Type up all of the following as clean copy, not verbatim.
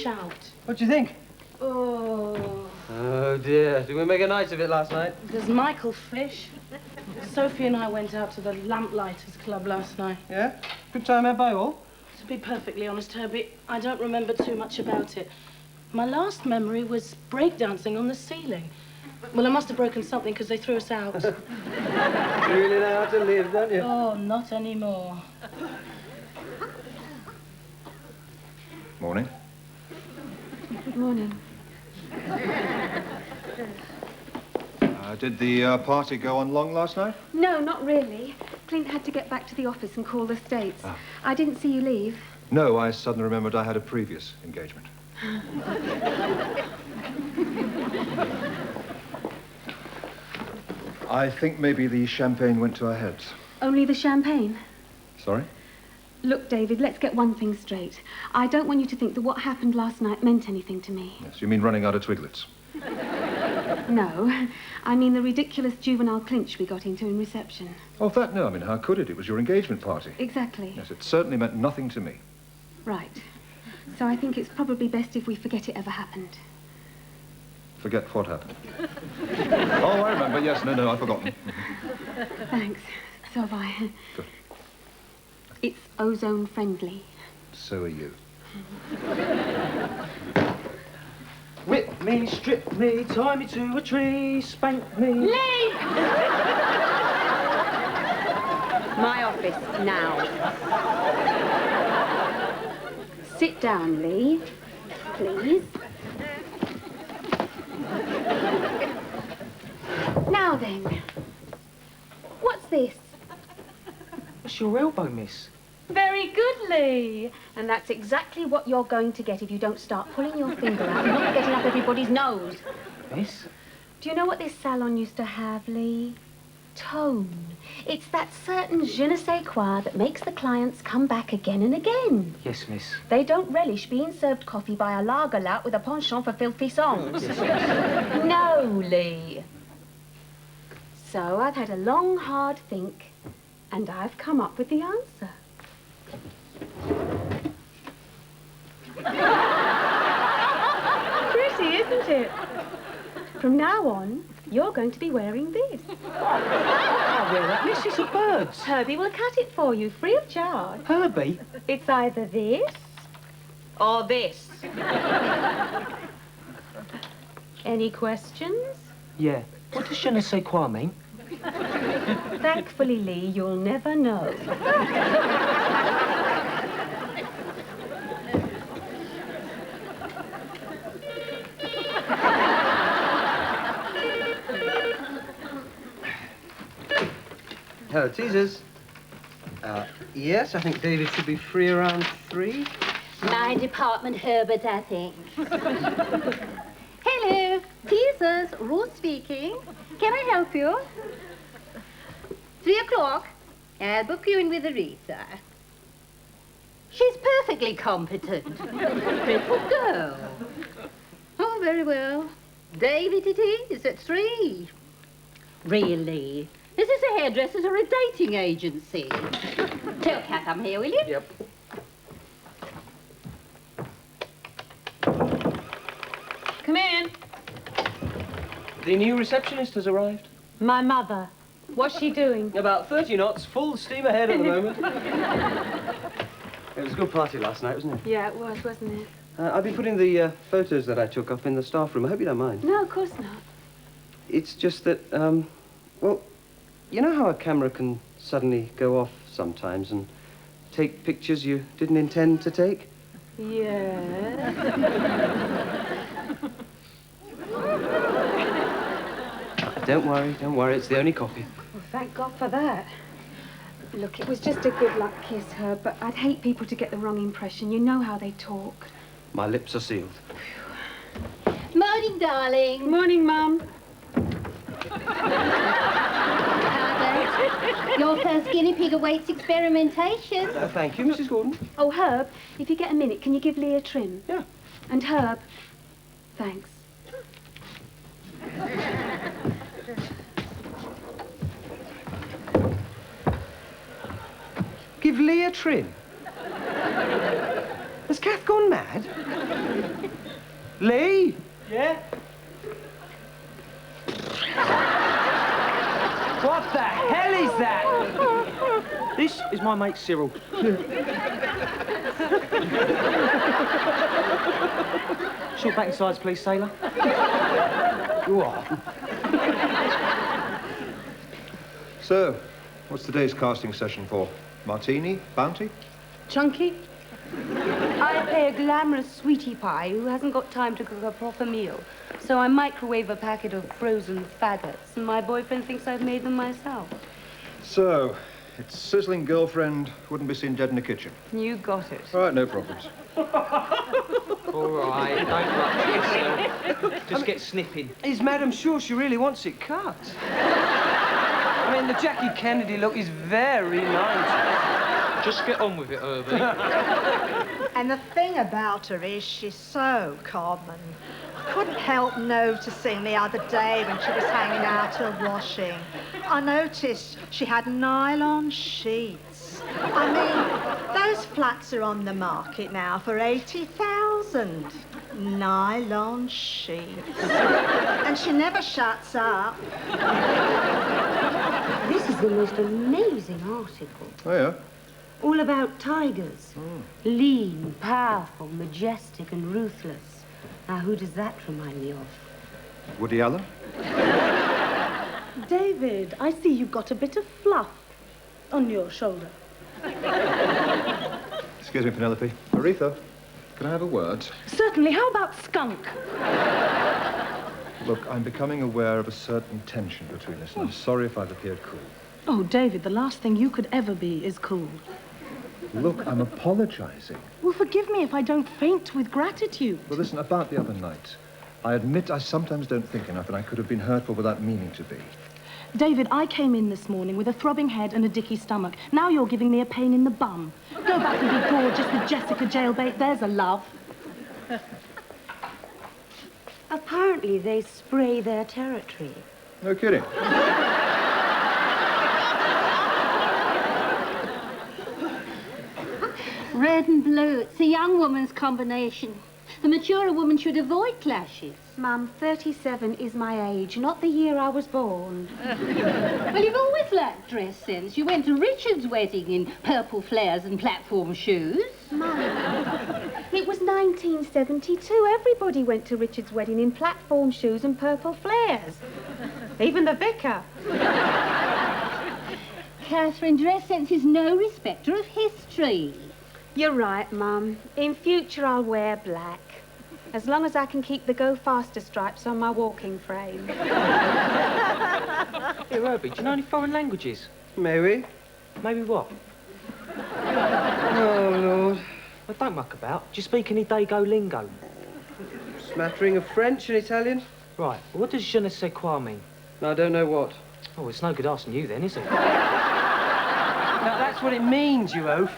shout. What do you think? Oh. Oh, dear. Did we make a night of it last night? There's Michael Fish. Sophie and I went out to the Lamplighters Club last night. Yeah? Good time had by all? To be perfectly honest, Herbie, I don't remember too much about it. My last memory was breakdancing on the ceiling. Well, I must have broken something because they threw us out. You really know how to live, don't you? Oh, not anymore. Morning. Morning. Did the party go on long last night? No, not really. Clint had to get back to the office and call the States. Ah. I didn't see you leave. No, I suddenly remembered I had a previous engagement. I think maybe the champagne went to our heads. Only the champagne? Sorry? Look, David, let's get one thing straight. I don't want you to think that what happened last night meant anything to me. Yes, you mean running out of Twiglets? No, I mean the ridiculous juvenile clinch we got into in reception. Oh, that, no, I mean, how could it? It was your engagement party. Exactly. Yes, it certainly meant nothing to me. Right. So I think it's probably best if we forget it ever happened. Forget what happened. Oh, I remember, yes, no, I've forgotten. Thanks. So have I. Good. It's ozone friendly. So are you. Whip me, strip me, tie me to a tree, spank me. Lee! My office, now. Sit down, Lee. Please. Now then. What's this? It's your elbow, miss. Very good, Lee. And that's exactly what you're going to get if you don't start pulling your finger out and not getting up everybody's nose. Miss? Do you know what this salon used to have, Lee? Tone. It's that certain je ne sais quoi that makes the clients come back again and again. Yes, miss. They don't relish being served coffee by a lager lout with a penchant for filthy songs. No, Lee. So I've had a long, hard think, and I've come up with the answer. Pretty, isn't it? From now on, you're going to be wearing this. Oh, well, miss, it's a bird's. Herbie will cut it for you, free of charge. Herbie? It's either this or this. Any questions? Yeah. What does je ne sais quoi mean? Thankfully, Lee, you'll never know. Hello, teasers. Yes, I think David should be free around 3. My department, Herbert, I think. Hello, teasers, Ruth speaking. Can I help you? 3 o'clock. I'll book you in with Aretha. She's perfectly competent. Pretty girl. Oh, very well. David it is at 3. Really? Is this a hairdresser's or a dating agency? Tell Kath I'm here, will you? Yep. Come in. The new receptionist has arrived. My mother. What's she doing? About 30 knots, full steam ahead at the moment. It was a good party last night, wasn't it? Yeah, it was, wasn't it? I've been putting the photos that I took up in the staff room. I hope you don't mind. No, of course not. It's just that, well, you know how a camera can suddenly go off sometimes and take pictures you didn't intend to take? Yeah. Don't worry, it's the only copy. Well, thank God for that. Look, it was just a good luck kiss, Herb, but I'd hate people to get the wrong impression. You know how they talk. My lips are sealed. Morning, darling. Morning, Mum. Your first guinea pig awaits experimentation. Thank you, Mrs. Gordon. Oh, Herb, if you get a minute, can you give Lee a trim? Yeah. And Herb, thanks. Give Lee a trim? Has Kath gone mad? Lee? Yeah? What the hell is that? This is my mate Cyril. Short back and sides, please, sailor. You are. So, what's today's casting session for? Martini? Bounty? Chunky? I play a glamorous sweetie pie who hasn't got time to cook a proper meal. So I microwave a packet of frozen faggots, and my boyfriend thinks I've made them myself. So, its sizzling girlfriend wouldn't be seen dead in the kitchen. You got it. All right, no problems. All right, don't rush yourself. Just get snipping. Is Madam sure she really wants it cut? I mean, the Jackie Kennedy look is very 90s. Just get on with it, Herbie. And the thing about her is she's so common. I couldn't help noticing the other day when she was hanging out her washing. I noticed she had nylon sheets. I mean, those flats are on the market now for 80,000. Nylon sheets. And she never shuts up. This is the most amazing article. Oh, yeah? All about tigers. Lean, powerful, majestic and ruthless. Now, who does that remind me of? Woody Allen? David, I see you've got a bit of fluff on your shoulder. Excuse me, Penelope. Aretha, can I have a word? Certainly. How about skunk? Look, I'm becoming aware of a certain tension between us, and I'm sorry if I've appeared cool. Oh, David, the last thing you could ever be is cool. Look, I'm apologizing. Well, forgive me if I don't faint with gratitude. Well, listen, about the other night. I admit I sometimes don't think enough, and I could have been hurtful without meaning to be. David, I came in this morning with a throbbing head and a dicky stomach. Now you're giving me a pain in the bum. Go back and be gorgeous with Jessica Jailbait. There's a love. Apparently, they spray their territory. No kidding. Red and blue, it's a young woman's combination. The mature woman should avoid clashes. Mum, 37 is my age, not the year I was born. Well, you've always lacked dress sense. You went to Richard's wedding in purple flares and platform shoes. Mum, it was 1972. Everybody went to Richard's wedding in platform shoes and purple flares. Even the vicar. Catherine, dress sense is no respecter of history. You're right, Mum. In future, I'll wear black. As long as I can keep the go faster stripes on my walking frame. Hey, Herbie, do you know any foreign languages? Maybe. Maybe what? Oh, Lord. Well, don't muck about. Do you speak any Dago lingo? Smattering of French and Italian? Right. Well, what does je ne sais quoi mean? I don't know what. Oh, it's no good asking you then, is it? Now, that's what it means, you oaf.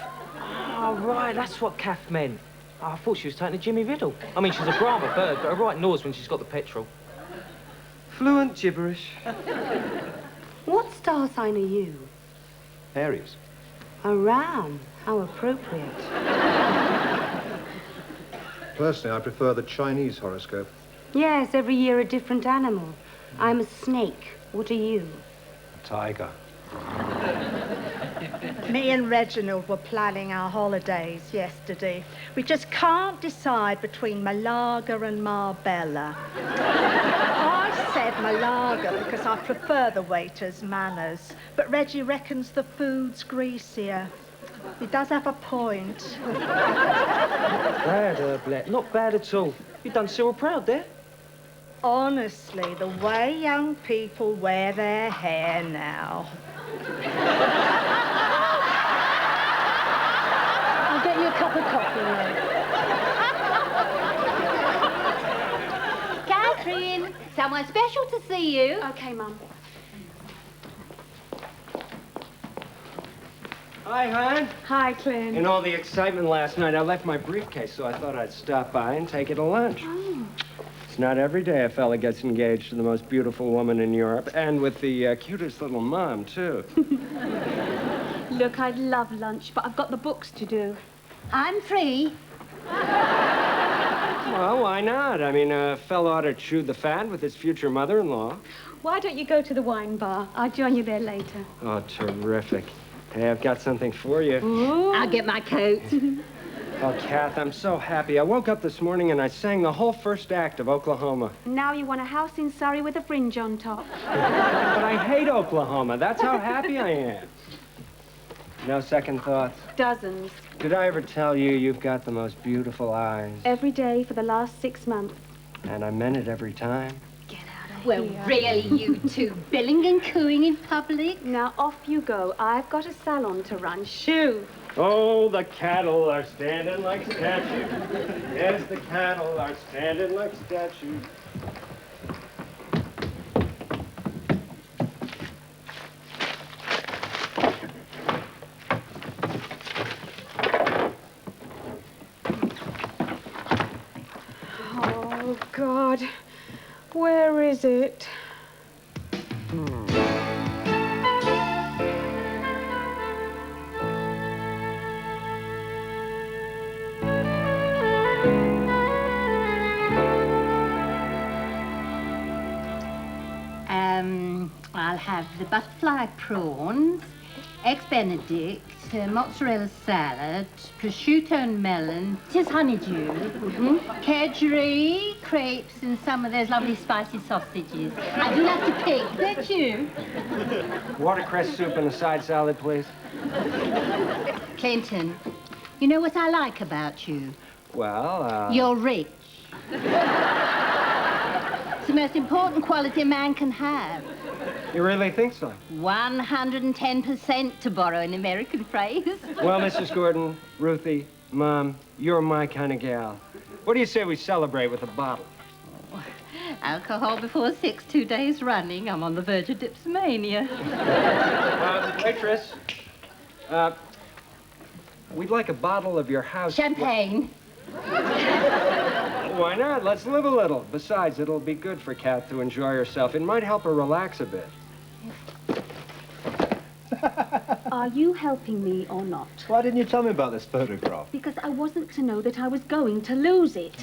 Oh, right, that's what Kath meant. Oh, I thought she was taking a Jimmy Riddle. I mean, she's a Brahma bird, but her right gnaws when she's got the petrol. Fluent gibberish. What star sign are you? Aries. A ram. How appropriate. Personally, I prefer the Chinese horoscope. Yes, every year a different animal. I'm a snake. What are you? A tiger. Me and Reginald were planning our holidays yesterday. We just can't decide between Malaga and Marbella. I said Malaga because I prefer the waiter's manners, but Reggie reckons the food's greasier. He does have a point. Not bad, Herblet. Not bad at all. You've done Cyril proud there. Honestly, the way young people wear their hair now. I'll get you a cup of coffee, Ray. Catherine, someone special to see you. Okay, Mum. Hi, hon. Hi, Clint. In all the excitement last night, I left my briefcase, so I thought I'd stop by and take you to lunch. Oh. It's not every day a fella gets engaged to the most beautiful woman in Europe, and with the cutest little mom, too. Look, I'd love lunch, but I've got the books to do. I'm free. Well, why not? I mean, a fellow ought to chew the fat with his future mother-in-law. Why don't you go to the wine bar? I'll join you there later. Oh, terrific. Hey, I've got something for you. Ooh. I'll get my coat. Oh, Kath, I'm so happy. I woke up this morning and I sang the whole first act of Oklahoma. Now you want a house in Surrey with a fringe on top. But I hate Oklahoma. That's how happy I am. No second thoughts? Dozens. Did I ever tell you you've got the most beautiful eyes? Every day for the last 6 months. And I meant it every time. Get out of Well, here. really, you two, billing and cooing in public? Now off you go. I've got a salon to run. Shoo! Oh, the cattle are standing like statues. Yes, the cattle are standing like statues. Oh, God. Where is it? I'll have the butterfly prawns, eggs benedict, mozzarella salad, prosciutto and melon, 'tis honeydew, kedgeree, crepes, and some of those lovely spicy sausages. I do love to pick, don't you? Watercress soup and a side salad, please. Clinton, you know what I like about you? Well, You're rich. It's the most important quality a man can have. You really think so? 110%, to borrow an American phrase. Well, Mrs. Gordon, Ruthie, Mom, you're my kind of gal. What do you say we celebrate with a bottle? Alcohol before 6, 2 days running. I'm on the verge of dipsomania. Waitress, we'd like a bottle of your house... Champagne. Why not? Let's live a little. Besides, it'll be good for Kath to enjoy herself. It might help her relax a bit. Are you helping me or not? Why didn't you tell me about this photograph? Because I wasn't to know that I was going to lose it.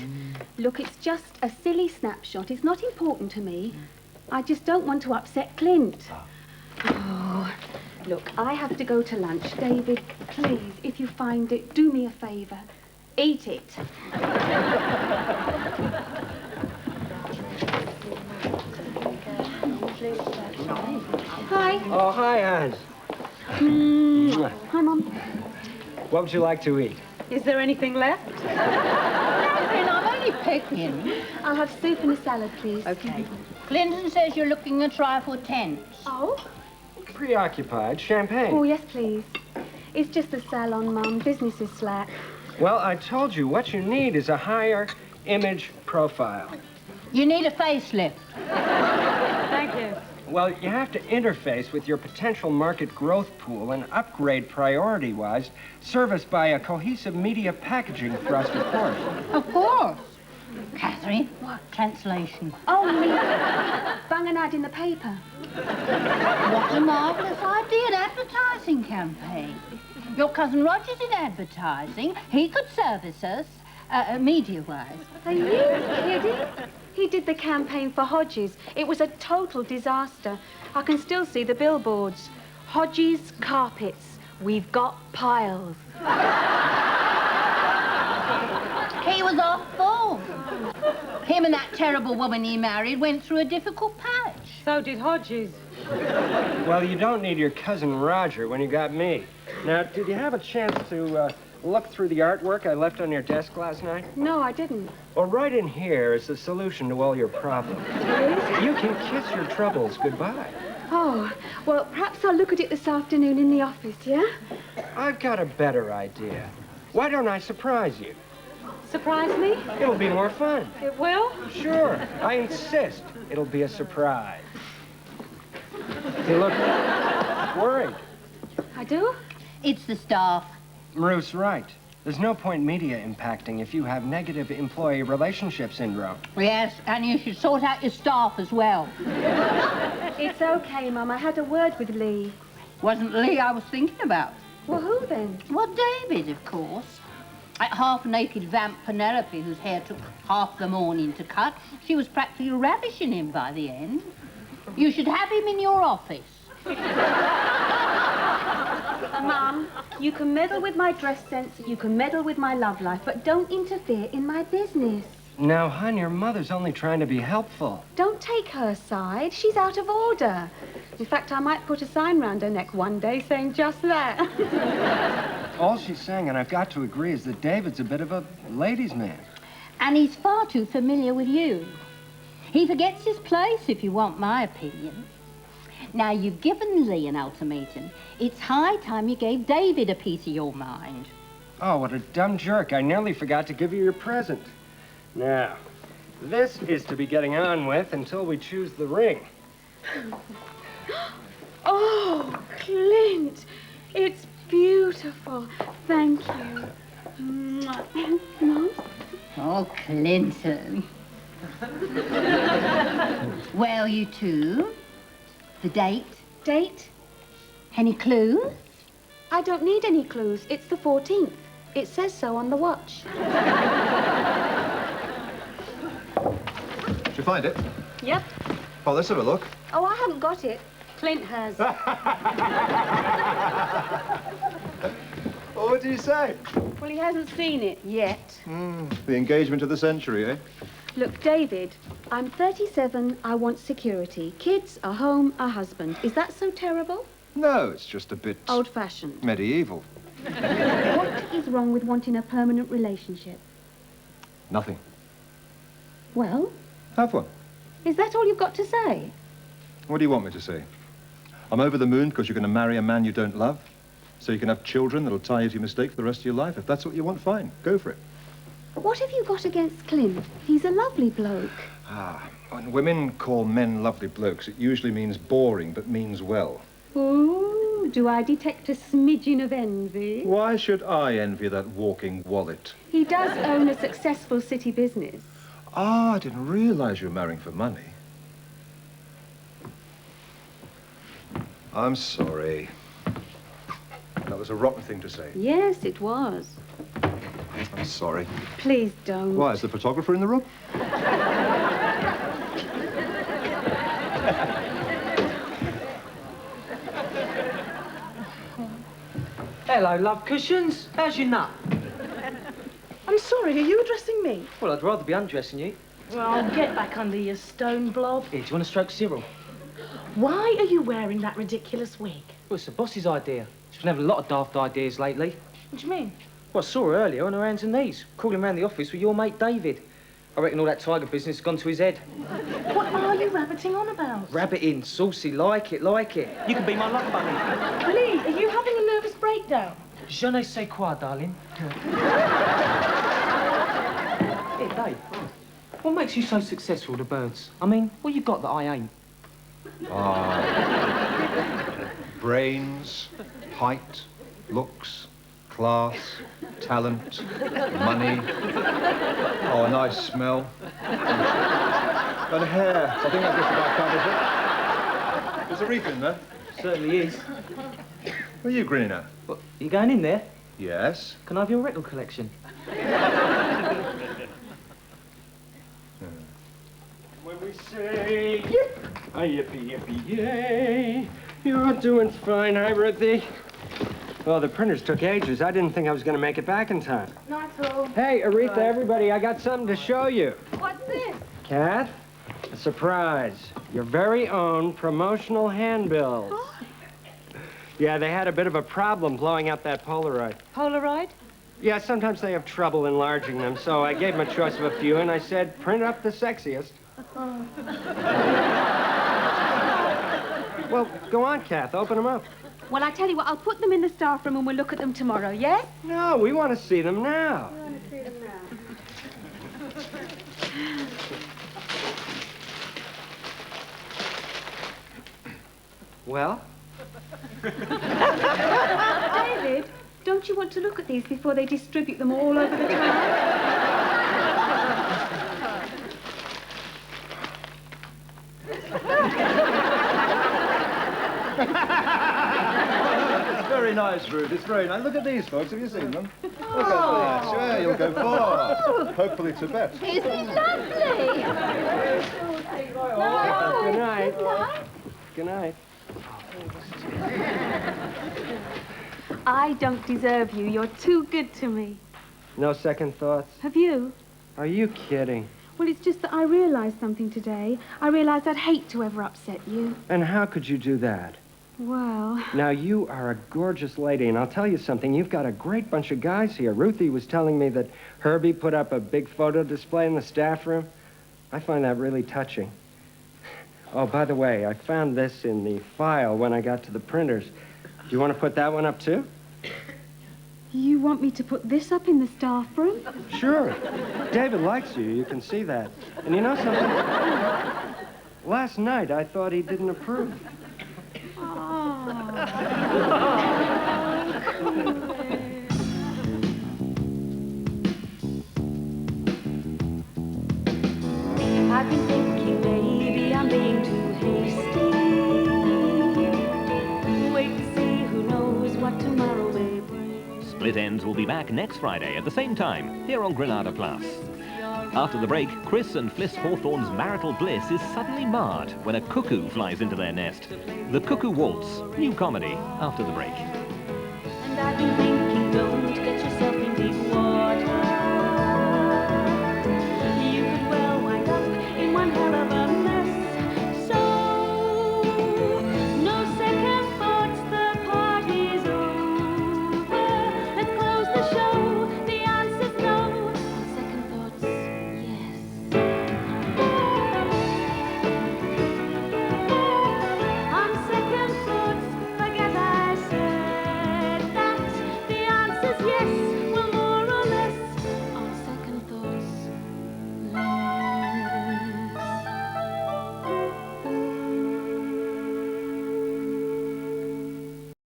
Look, it's just a silly snapshot. It's not important to me. I just don't want to upset Clint. Oh, look, I have to go to lunch. David, please, if you find it, do me a favor. Eat it. Hi. Oh, hi, Anne. Hi, Mum. What would you like to eat? Is there anything left? Catherine, I'm only picking. I'll have soup and a salad, please. Okay. Clinton says you're looking a trifle tense. Oh? Preoccupied. Champagne. Oh, yes, please. It's just the salon, Mum. Business is slack. Well, I told you, what you need is a higher image profile. You need a facelift. Thank you. Well, you have to interface with your potential market growth pool and upgrade priority-wise, serviced by a cohesive media packaging thrust, of course. Of course. Catherine, what translation? Oh, me. Bang an ad in the paper. What a marvellous idea, an advertising campaign. Your cousin Roger's in advertising. He could service us, media-wise. Are you kidding? He did the campaign for Hodges. It was a total disaster. I can still see the billboards. Hodges Carpets. We've got piles. He was off full. Him and that terrible woman he married went through a difficult patch. So did Hodges. Well, you don't need your cousin Roger when you got me. Now, did you have a chance to look through the artwork I left on your desk last night? No, I didn't. Well, right in here is the solution to all your problems. You can kiss your troubles goodbye. Oh, well, perhaps I'll look at it this afternoon in the office, yeah? I've got a better idea. Why don't I surprise you? Surprise me? It'll be more fun. It will? Sure, I insist. It'll be a surprise. You look worried. I do? It's the staff. Ruth's right. There's no point media impacting if you have negative employee relationship syndrome. Yes, and you should sort out your staff as well. It's okay, Mum. I had a word with Lee. Wasn't Lee I was thinking about? Well, who then? Well, David, of course. That half-naked vamp Penelope, whose hair took half the morning to cut, she was practically ravishing him by the end. You should have him in your office. Mum, you can meddle with my dress sense, you can meddle with my love life, but don't interfere in my business. Now, hon, your mother's only trying to be helpful. Don't take her side. She's out of order. In fact, I might put a sign round her neck one day saying just that. All she's saying, and I've got to agree, is that David's a bit of a ladies' man. And he's far too familiar with you. He forgets his place, if you want my opinion. Now, you've given Lee an ultimatum. It's high time you gave David a piece of your mind. Oh, what a dumb jerk. I nearly forgot to give you your present. Now, this is to be getting on with until we choose the ring. Oh, Clint, it's beautiful. Thank you. Mwah. Mum? Oh, Clinton. Well, you two, the date? Date? Any clues? I don't need any clues. It's the 14th. It says so on the watch. Did you find it? Yep. Oh, let's have a look. Oh, I haven't got it. Clint has. Oh, what did he say? Well, he hasn't seen it yet. The engagement of the century, eh? Look, David, I'm 37. I want security. Kids, a home, a husband. Is that so terrible? No, it's just a bit... Old-fashioned. medieval. What is wrong with wanting a permanent relationship? Nothing. Well, Have one. is that all you've got to say? What do you want me to say? I'm over the moon because you're going to marry a man you don't love, so you can have children that'll tie you to your mistake for the rest of your life. If that's what you want, fine. Go for it. What have you got against Clint? He's a lovely bloke. When women call men lovely blokes, it usually means boring, but means well. Ooh, do I detect a smidgen of envy? Why should I envy that walking wallet? He does own a successful city business. Ah, I didn't realize you were marrying for money. I'm sorry. That was a rotten thing to say. Yes, it was. I'm sorry. Please don't. Why, is the photographer in the room? Hello, love cushions. How's your nut? I'm sorry, are you addressing me? Well, I'd rather be undressing you. Well, get back under your stone blob. Here, do you want to stroke Cyril? Why are you wearing that ridiculous wig? Well, it's the boss's idea. She's been having a lot of daft ideas lately. What do you mean? Well, I saw her earlier on her hands and knees, crawling around the office with your mate David. I reckon all that tiger business has gone to his head. What are you rabbiting on about? Rabbiting, saucy, like it, like it. You can be my love bunny. Lee, are you having a nervous breakdown? Je ne sais quoi, darling. Hey, Dave, what makes you so successful, the birds? I mean, what you got that I ain't? Brains, height, looks, class, talent, money. Oh, a nice smell. And hair. I think that just about covers it. There's a reef in there. Certainly is. What are you grinning at? What, you going in there? Yes. Can I have your record collection? When we say, yippee, yippee, yay, you're doing fine, hi, Ruthie. Well, the printers took ages. I didn't think I was going to make it back in time. Not all. Hey, Aretha, everybody, I got something to show you. What's this? Kath, a surprise. Your very own promotional handbills. Yeah, they had a bit of a problem blowing up that Polaroid. Polaroid? Yeah, sometimes they have trouble enlarging them, so I gave them a choice of a few, and I said, print up the sexiest. Well, go on, Kath, open them up. Well, I tell you what, I'll put them in the staff room and we'll look at them tomorrow, yes? No, we want to see them now. Well? David, don't you want to look at these before they distribute them all over the town? very nice, Ruth. It's very nice. Look at these, folks. Have you seen them? Look at that. Yeah, you'll go far. Hopefully Tibet. Isn't it lovely? Good night. Good night. I don't deserve you. You're too good to me. No second thoughts? Have you? Are you kidding? Well, it's just that I realised something today. I realised I'd hate to ever upset you. And how could you do that? Well... Now, you are a gorgeous lady, and I'll tell you something. You've got a great bunch of guys here. Ruthie was telling me that Herbie put up a big photo display in the staff room. I find that really touching. Oh, by the way, I found this in the file when I got to the printers. Do you want to put that one up, too? You want me to put this up in the staff room? Sure. David likes you. You can see that. And you know something? Last night, I thought he didn't approve. I've been thinking maybe I'm being too hasty. Wait to see, who knows what tomorrow may bring. Split Ends will be back next Friday at the same time, here on Granada Plus. After the break, Chris and Fliss Hawthorne's marital bliss is suddenly marred when a cuckoo flies into their nest. The Cuckoo Waltz, new comedy, after the break. And I've been